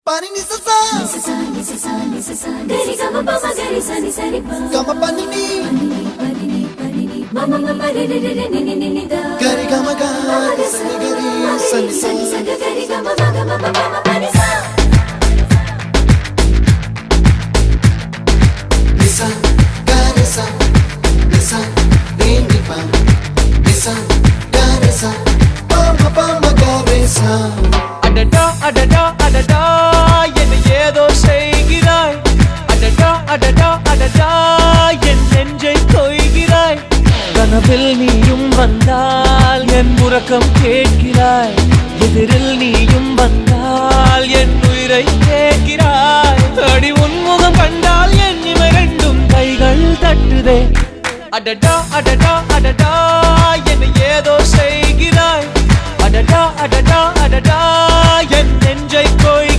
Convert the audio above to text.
Pani ni sa sa gari ga ma pa ma gari sa ni sa ri pa ga ma pa ni ma ma ma ma re re re ni ni ni da gari ga ma ga sa ni gari sa ni sa gari ga ma ga ma pa ma pa ni sa ni sa gari sa re ni pa ni sa gari sa pa ma gari sa adada adada adada என்ன ஏதோ செய்கிறாய் adada adada adada என் நெஞ்சை கொய்கிறாய் கனவில் நீயும் வந்தால் என் உறக்கம் கேட்கிறாய் எதிரில் நீயும் வந்தால் என் உயிரை கேட்கிறாய் அடி உன்முகம் கண்டால் என் இமை ரெண்டும் கைகள் தட்டுதே adada adada adada என்ன ஏதோ செய்கிறாய் adada adada adada என் நெஞ்சை கொய்